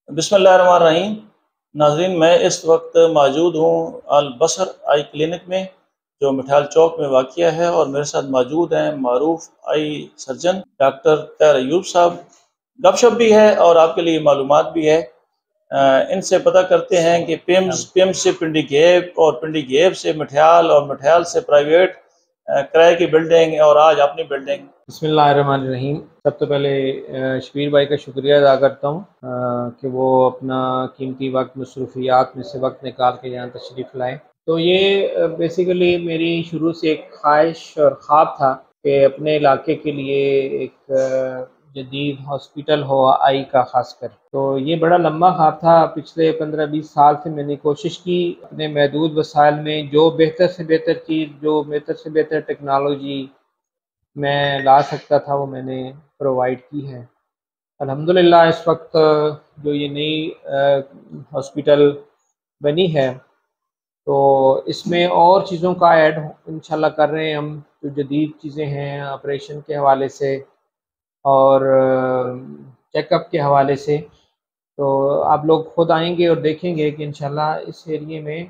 بسم اللہ الرحمن الرحیم۔ ناظرین، میں اس وقت موجود ہوں البصر آئی کلینک میں جو مٹھال چوک میں واقع ہے، اور میرے ساتھ موجود ہیں معروف آئی سرجن ڈاکٹر طاہر ایوب صاحب۔ گپ شپ بھی ہے اور آپ کے لیے معلومات بھی ہے۔ ان سے پتہ کرتے ہیں کہ پیمز سے پنڈی گیپ، اور پنڈی گیپ سے مٹھال، اور مٹھال سے پرائیویٹ کرائے کی بلڈنگ، اور آج اپنی بلڈنگ۔ بسم اللہ الرحمن الرحیم۔ سب سے پہلے شبیر بھائی کا شکریہ ادا کرتا ہوں کہ وہ اپنا قیمتی وقت مصروفیات میں سے وقت نکال کے یہاں تشریف لائے۔ تو یہ بیسیکلی میری شروع سے ایک خواہش اور خواب تھا کہ اپنے علاقے کے لیے ایک جدید ہاسپٹل ہو آئی کا، خاص کر تو یہ بڑا لمبا خواب تھا۔ پچھلے 15-20 سال سے میں نے کوشش کی اپنے محدود وسائل میں جو بہتر سے بہتر چیز، جو بہتر سے بہتر ٹیکنالوجی میں لا سکتا تھا وہ میں نے پرووائڈ کی ہے۔ الحمدللہ اس وقت جو یہ نئی ہاسپٹل بنی ہے تو اس میں اور چیزوں کا ایڈ انشاءاللہ کر رہے ہیں ہم، جو جدید چیزیں ہیں آپریشن کے حوالے سے اور چیک اپ کے حوالے سے۔ تو آپ لوگ خود آئیں گے اور دیکھیں گے کہ انشاءاللہ اس ایریے میں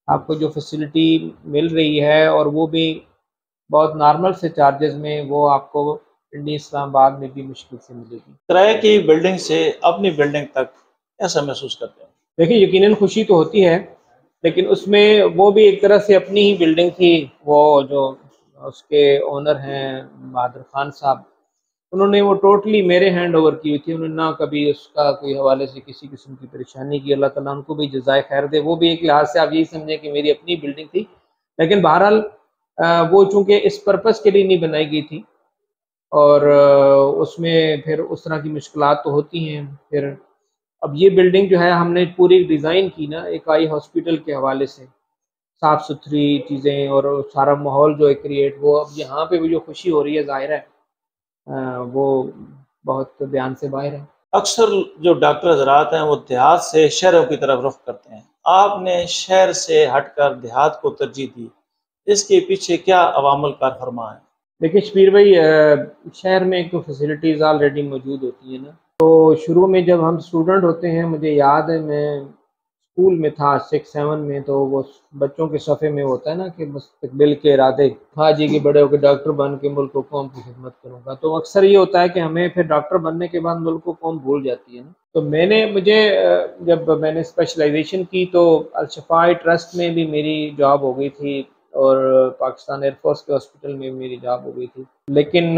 آپ کو جو فیسلٹی مل رہی ہے، اور وہ بھی بہت نارمل سے چارجز میں، وہ آپ کو پنڈی اسلام آباد میں بھی مشکل سے ملے گی۔ کرائے کی بلڈنگ سے اپنی بلڈنگ تک ایسا محسوس کرتے ہیں؟ دیکھیں، یقیناً خوشی تو ہوتی ہے، لیکن اس میں وہ بھی ایک طرح سے اپنی ہی بلڈنگ تھی۔ وہ جو اس کے اونر ہیں بہادر خان صاحب، انہوں نے وہ ٹوٹلی میرے ہینڈ اوور کی ہوئی تھی۔ انہوں نے نہ کبھی اس کا کوئی حوالے سے کسی قسم کی پریشانی کی۔ اللہ تعالیٰ ان کو بھی جزائے خیر دے۔ وہ بھی ایک لحاظ سے آپ یہی سمجھیں کہ میری اپنی بلڈنگ تھی، لیکن بہرحال وہ چونکہ اس پرپس کے لیے نہیں بنائی گئی تھی، اور اس میں پھر اس طرح کی مشکلات تو ہوتی ہیں۔ پھر اب یہ بلڈنگ جو ہے ہم نے پوری ڈیزائن کی نا ایک آئی ہاسپٹل کے حوالے سے، صاف ستھری چیزیں اور سارا ماحول جو ہے کریٹ، وہ اب یہاں پہ بھی جو خوشی ہو رہی ہے ظاہر ہے وہ بہت بیان سے باہر ہے۔ اکثر جو ڈاکٹر حضرات ہیں وہ دیہات سے شہروں کی طرف رخ کرتے ہیں، آپ نے شہر سے ہٹ کر دیہات کو ترجیح دی، اس کے پیچھے کیا عوامل کار فرما ہے؟ دیکھیں شبیر بھائی، شہر میں ایک تو فیسلٹیز آلریڈی موجود ہوتی ہیں نا، تو شروع میں جب ہم اسٹوڈنٹ ہوتے ہیں، مجھے یاد ہے میں اسکول میں تھا 6-7 میں، تو وہ بچوں کے صفحے میں ہوتا ہے نا کہ مستقبل کے ارادے، ہاں جی کہ بڑے ہو کے ڈاکٹر بن کے ملک و قوم کی خدمت کروں گا۔ تو اکثر یہ ہوتا ہے کہ ہمیں پھر ڈاکٹر بننے کے بعد ملک و قوم بھول جاتی ہے نا۔ تو مجھے جب میں نے اسپیشلائزیشن کی تو الشفاء ٹرسٹ میں بھی میری جاب ہو گئی تھی، اور پاکستان ایئر فورس کے ہاسپٹل میں میری جاب ہو گئی تھی، لیکن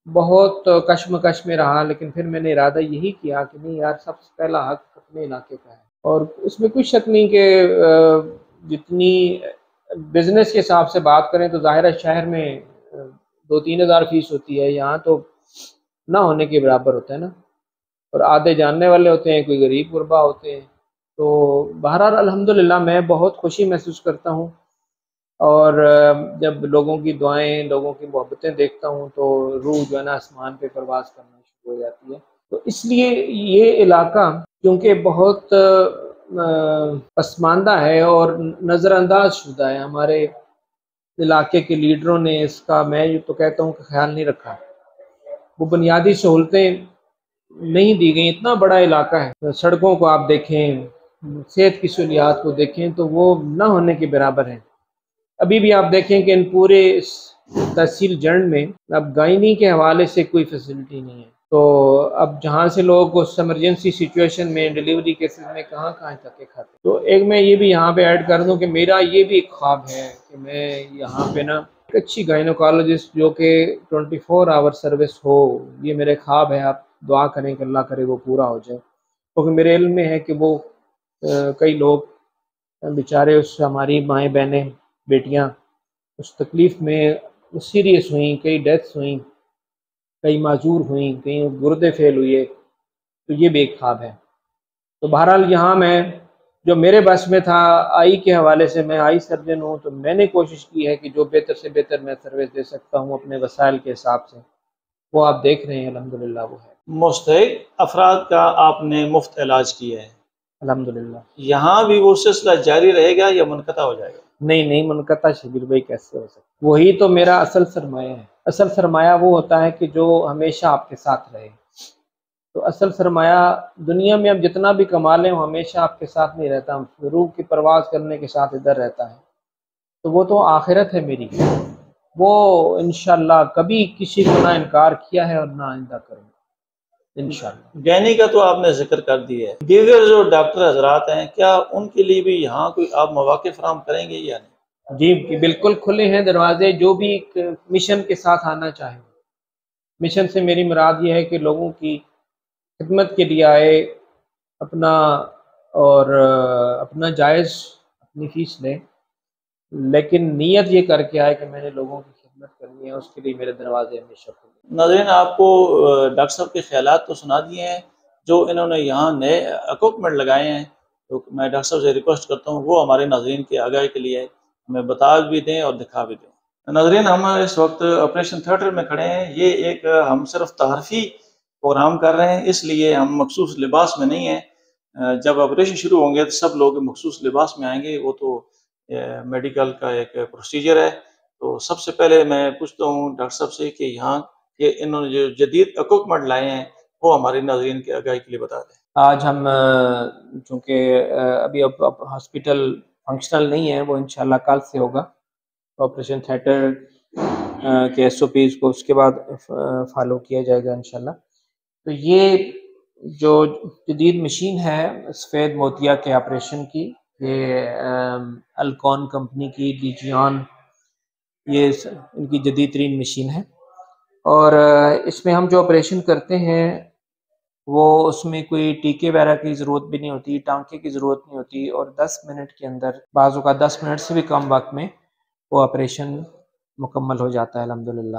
بہت کشمکش میں رہا۔ لیکن پھر میں نے ارادہ یہی کیا کہ نہیں یار، سب سے پہلا حق اپنے علاقے کا ہے، اور اس میں کوئی شک نہیں کہ جتنی بزنس کے حساب سے بات کریں تو ظاہر ہے شہر میں 2-3 ہزار فیس ہوتی ہے، یہاں تو نہ ہونے کے برابر ہوتا ہے نا، اور آدھے جاننے والے ہوتے ہیں، کوئی غریب غربا ہوتے ہیں۔ تو بہرحال الحمدللہ میں بہت خوشی محسوس کرتا ہوں، اور جب لوگوں کی دعائیں، لوگوں کی محبتیں دیکھتا ہوں تو روح جو ہے نا آسمان پہ پرواز کرنا شروع ہو جاتی ہے۔ تو اس لیے یہ علاقہ کیونکہ بہت پسماندہ ہے اور نظر انداز شدہ ہے، ہمارے علاقے کے لیڈروں نے اس کا، میں یہ تو کہتا ہوں کہ خیال نہیں رکھا۔ وہ بنیادی سہولتیں نہیں دی گئیں۔ اتنا بڑا علاقہ ہے، سڑکوں کو آپ دیکھیں، صحت کی سہولیات کو دیکھیں تو وہ نہ ہونے کے برابر ہیں۔ ابھی بھی آپ دیکھیں کہ ان پورے اس تحصیل جرن میں اب گائنی کے حوالے سے کوئی فیسلٹی نہیں ہے۔ تو اب جہاں سے لوگ اس ایمرجنسی سچویشن میں، ڈیلیوری کیسز میں کہاں تک کھاتے۔ تو ایک میں یہ بھی یہاں پہ ایڈ کر دوں کہ میرا یہ بھی ایک خواب ہے کہ میں یہاں پہ نا ایک اچھی گائنوکالوجسٹ جو کہ 24 آور سروس ہو، یہ میرے خواب ہے۔ آپ دعا کریں کہ اللہ کرے وہ پورا ہو جائے، کیونکہ میرے علم میں ہے کہ وہ کئی لوگ بیچارے، اس ہماری مائیں بہنیں بیٹیاں اس تکلیف میں سیریس ہوئیں، کئی ڈیتھس ہوئیں، کئی معذور ہوئیں، کئی گردے فیل ہوئے۔ تو یہ بھی ایک خواب ہے۔ تو بہرحال یہاں میں جو میرے بس میں تھا آئی کے حوالے سے، میں آئی سرجن ہوں، تو میں نے کوشش کی ہے کہ جو بہتر سے بہتر میں سروس دے سکتا ہوں اپنے وسائل کے حساب سے، وہ آپ دیکھ رہے ہیں الحمدللہ وہ ہے۔ مستحق افراد کا آپ نے مفت علاج کیا ہے، الحمدللہ۔ یہاں بھی وہ سلسلہ جاری رہے گا یا منقطع ہو جائے گا؟ نہیں منقطع شبیر بھائی کیسے ہو سکتا؟ وہی تو میرا اصل سرمایہ ہے۔ اصل سرمایہ وہ ہوتا ہے کہ جو ہمیشہ آپ کے ساتھ رہے، تو اصل سرمایہ دنیا میں اب جتنا بھی کما لیں وہ ہمیشہ آپ کے ساتھ نہیں رہتا، روح کی پرواز کرنے کے ساتھ ادھر رہتا ہے، تو وہ تو آخرت ہے میری، وہ انشاءاللہ کبھی کسی کو نہ انکار کیا ہے اور نہ آئندہ کروں گا انشاءاللہ۔ گینی کا تو آپ نے ذکر کر دیا ہے، دیگر جو ڈاکٹر حضرات ہیں کیا ان کے لیے بھی یہاں کوئی آپ مواقع فراہم کریں گے یا نہیں؟ جی بالکل کھلے ہیں دروازے، جو بھی مشن کے ساتھ آنا چاہیں۔ مشن سے میری مراد یہ ہے کہ لوگوں کی خدمت کے لیے آئے، اپنا اور اپنا جائز اپنی فیس لیں، لیکن نیت یہ کر کے آئے کہ میں نے لوگوں کی خدمت کرنی ہے، اس کے لیے میرے دروازے ہمیشہ کھلے۔ ناظرین آپ کو ڈاکٹر صاحب کے خیالات تو سنا دیے ہیں، جو انہوں نے یہاں نئے اکوپمنٹ لگائے ہیں، تو میں ڈاکٹر صاحب سے ریکویسٹ کرتا ہوں وہ ہمارے ناظرین کے آگاہی کے لیے ہمیں بتا بھی دیں اور دکھا بھی دیں۔ ناظرین ہم اس وقت آپریشن تھیٹر میں کھڑے ہیں، یہ ایک ہم صرف تعارفی پروگرام کر رہے ہیں، اس لیے ہم مخصوص لباس میں نہیں ہیں۔ جب آپریشن شروع ہوں گے تو سب لوگ مخصوص لباس میں آئیں گے، وہ تو میڈیکل کا ایک پروسیجر ہے۔ تو سب سے پہلے میں پوچھتا ہوں ڈاکٹر صاحب سے کہ یہاں کہ انہوں نے جو جدید اکوپمنٹ لائے ہیں وہ ہمارے ناظرین کے آگاہی کے لیے بتا دیں۔ آج ہم چونکہ ابھی اب ہاسپٹل فنکشنل نہیں ہے، وہ انشاءاللہ کل سے ہوگا، آپریشن تھیٹر کے ایس او پیز کو اس کے بعد فالو کیا جائے گا انشاءاللہ۔ تو یہ جو جدید مشین ہے سفید موتیا کے آپریشن کی، یہ الکون کمپنی کی لیجیان، یہ ان کی جدید ترین مشین ہے، اور اس میں ہم جو آپریشن کرتے ہیں وہ اس میں کوئی ٹیکے وغیرہ کی ضرورت بھی نہیں ہوتی، ٹانکے کی ضرورت نہیں ہوتی، اور 10 منٹ کے اندر، بعض اوقات 10 منٹ سے بھی کم وقت میں وہ آپریشن مکمل ہو جاتا ہے الحمدللہ۔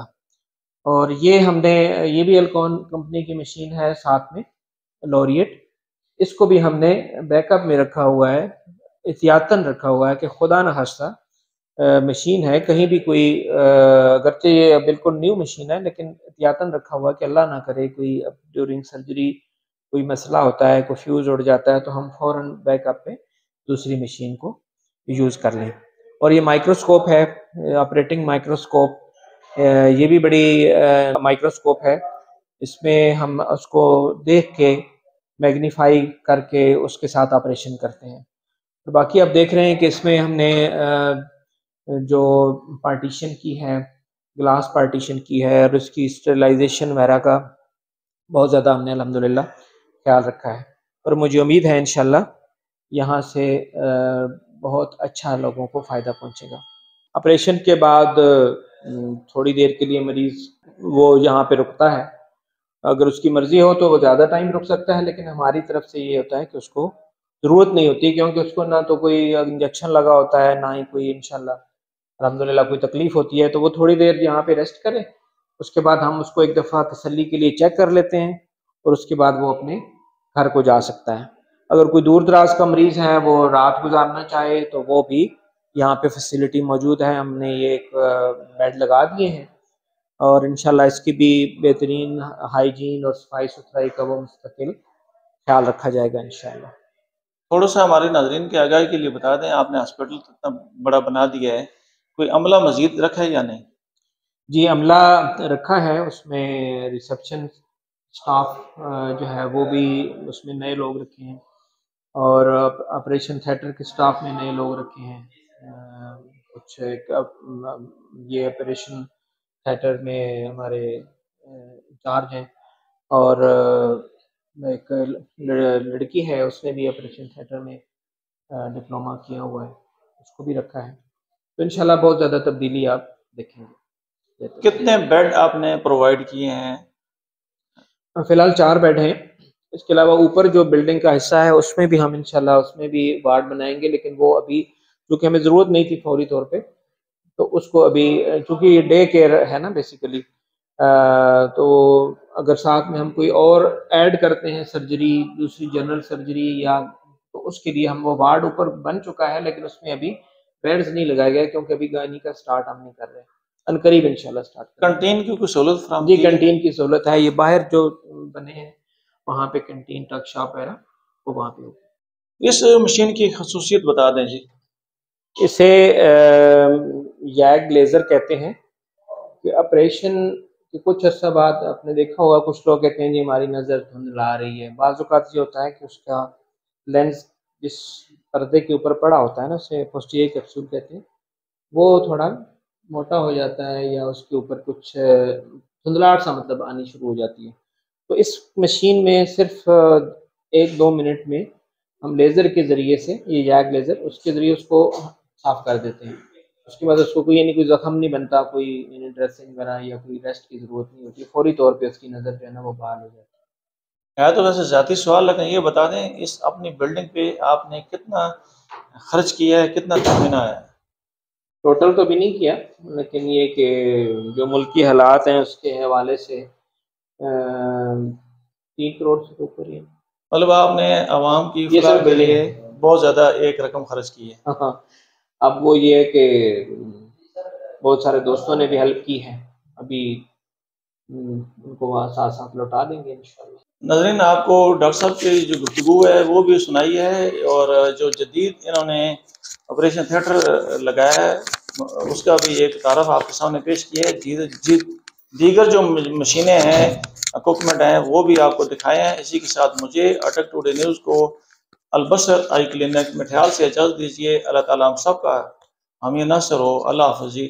اور یہ ہم نے، یہ بھی الکون کمپنی کی مشین ہے، ساتھ میں لوریٹ، اس کو بھی ہم نے بیک اپ میں رکھا ہوا ہے، احتیاطاً رکھا ہوا ہے کہ خدا نہ خواستہ مشین ہے کہیں بھی کوئی، اگرچہ یہ بالکل نیو مشین ہے لیکن احتیاطاً رکھا ہوا ہے کہ اللہ نہ کرے کوئی ڈیورنگ سرجری کوئی مسئلہ ہوتا ہے، کوئی فیوز اڑ جاتا ہے تو ہم فوراً بیک اپ پہ دوسری مشین کو یوز کر لیں۔ اور یہ مائکروسکوپ ہے، آپریٹنگ مائکروسکوپ، یہ بھی بڑی مائکروسکوپ ہے، اس میں ہم اس کو دیکھ کے میگنیفائی کر کے اس کے ساتھ آپریشن کرتے ہیں۔ تو باقی آپ دیکھ رہے ہیں کہ اس میں ہم نے جو پارٹیشن کی ہے، گلاس پارٹیشن کی ہے، اور اس کی اسٹرلائزیشن وغیرہ کا بہت زیادہ ہم نے الحمدللہ خیال رکھا ہے، اور مجھے امید ہے انشاءاللہ یہاں سے بہت اچھا لوگوں کو فائدہ پہنچے گا۔ آپریشن کے بعد تھوڑی دیر کے لیے مریض وہ یہاں پہ رکتا ہے، اگر اس کی مرضی ہو تو وہ زیادہ ٹائم رک سکتا ہے، لیکن ہماری طرف سے یہ ہوتا ہے کہ اس کو ضرورت نہیں ہوتی، کیونکہ اس کو نہ تو کوئی انجیکشن لگا ہوتا ہے، نہ ہی کوئی انشاءاللہ الحمدللہ کوئی تکلیف ہوتی ہے، تو وہ تھوڑی دیر یہاں پہ ریسٹ کرے، اس کے بعد ہم اس کو ایک دفعہ تسلی کے لیے چیک کر لیتے ہیں، اور اس کے بعد وہ اپنے گھر کو جا سکتا ہے۔ اگر کوئی دور دراز کا مریض ہے، وہ رات گزارنا چاہے، تو وہ بھی یہاں پہ فیسلٹی موجود ہے، ہم نے یہ ایک بیڈ لگا دیے ہیں، اور انشاءاللہ اس کی بھی بہترین ہائیجین اور صفائی ستھرائی کا وہ مستقل خیال رکھا جائے گا انشاءاللہ۔ تھوڑا سا ہمارے ناظرین کے آگاہی کے لیے بتا دیں، آپ نے ہاسپٹل اتنا بڑا بنا دیا ہے، کوئی عملہ مزید رکھا ہے یا نہیں؟ جی عملہ رکھا ہے، اس میں ریسپشن سٹاف جو ہے وہ بھی اس میں نئے لوگ رکھے ہیں، اور آپریشن تھیٹر کے سٹاف میں نئے لوگ رکھے ہیں، کچھ یہ آپریشن تھیٹر میں ہمارے انچارج ہیں، اور ایک لڑکی ہے، اس نے بھی آپریشن تھیٹر میں ڈپلومہ کیا ہوا ہے، اس کو بھی رکھا ہے، تو انشاءاللہ بہت زیادہ تبدیلی آپ دیکھیں گے۔ کتنے بیڈ آپ نے پرووائڈ کیے ہیں؟ فی الحال 4 بیڈ ہیں، اس کے علاوہ اوپر جو بلڈنگ کا حصہ ہے اس میں بھی ہم انشاءاللہ اس میں بھی وارڈ بنائیں گے، لیکن وہ ابھی چونکہ ہمیں ضرورت نہیں تھی فوری طور پہ، تو اس کو ابھی چونکہ یہ ڈے کیئر ہے نا بیسیکلی، تو اگر ساتھ میں ہم کوئی اور ایڈ کرتے ہیں سرجری، دوسری جنرل سرجری، یا تو اس کے لیے ہم وہ وارڈ اوپر بن چکا ہے، لیکن اس میں ابھی بیڈز نہیں لگائے گئے کیونکہ ابھی گائنی کا سٹارٹ ہم نہیں کر رہے، ان قریب انشاءاللہ سٹارٹ کریں گے۔ کنٹین کی کوئی سہولت فراہم جی کی ہے؟ کنٹین کی سہولت ہے، یہ باہر جو بنے ہیں وہاں پہ کنٹین ٹک شاپ وغیرہ وہ وہاں پہ ہوگی۔ اس مشین کی خصوصیت بتا دیں جی۔ اسے یگ لیزر کہتے ہیں، کہ آپریشن کہ کچھ عرصہ بعد آپ نے دیکھا ہوگا کچھ لوگ کہتے ہیں جی ہماری نظر دھندلا رہی ہے، بعض اوقات یہ ہوتا ہے کہ اس کا لینس جس پردے کے اوپر پڑا ہوتا ہے نا، اسے پوسٹیریئر کیپسول کہتے ہیں، وہ تھوڑا موٹا ہو جاتا ہے یا اس کے اوپر کچھ دھندلاہٹ سا مطلب آنی شروع ہو جاتی ہے۔ تو اس مشین میں صرف 1-2 منٹ میں ہم لیزر کے ذریعے سے، یہ یاگ لیزر، اس کے ذریعے اس کو صاف کر دیتے ہیں۔ اس کے بعد اس کو کوئی یعنی کوئی زخم نہیں بنتا، کوئی یعنی ڈریسنگ وغیرہ یا کوئی ریسٹ کی ضرورت نہیں ہوتی، فوری طور پہ اس کی نظر جو ہے نا وہ بحال ہو جاتی ہے تو ویسے ذاتی سوال، لیکن یہ بتا دیں اس اپنی بلڈنگ پہ آپ نے کتنا خرچ کیا ہے، کتنا تخمینہ ہے؟ ٹوٹل تو بھی نہیں کیا، لیکن یہ کہ جو ملکی حالات ہیں اس کے حوالے سے 3 کروڑ سے اوپر ہی ہے۔ مطلب آپ نے عوام کی یہ فلاح سب کے بلیں لیے بہت زیادہ ایک رقم خرچ کی ہے۔ ہاں، اب وہ یہ ہے کہ بہت سارے دوستوں نے بھی ہیلپ کی ہے، ابھی ان کو وہاں ساتھ ساتھ لوٹا دیں گے انشاءاللہ۔ ناظرین، آپ کو ڈاکٹر صاحب کی جو گفتگو ہے وہ بھی سنائی ہے، اور جو جدید انہوں نے آپریشن تھیٹر لگایا ہے اس کا بھی ایک تعارف آپ کے سامنے پیش کیا ہے۔ دیگر جو مشینیں ہیں، اکوپمنٹ ہیں، وہ بھی آپ کو دکھائے ہیں۔ اسی کے ساتھ مجھے اٹک ٹوڈے نیوز کو البصر آئی کلینک مٹھیال سے اجازت دیجیے۔ اللہ تعالیٰ ہم سب کا حامی ناصر ہو۔ اللہ حافظ جی۔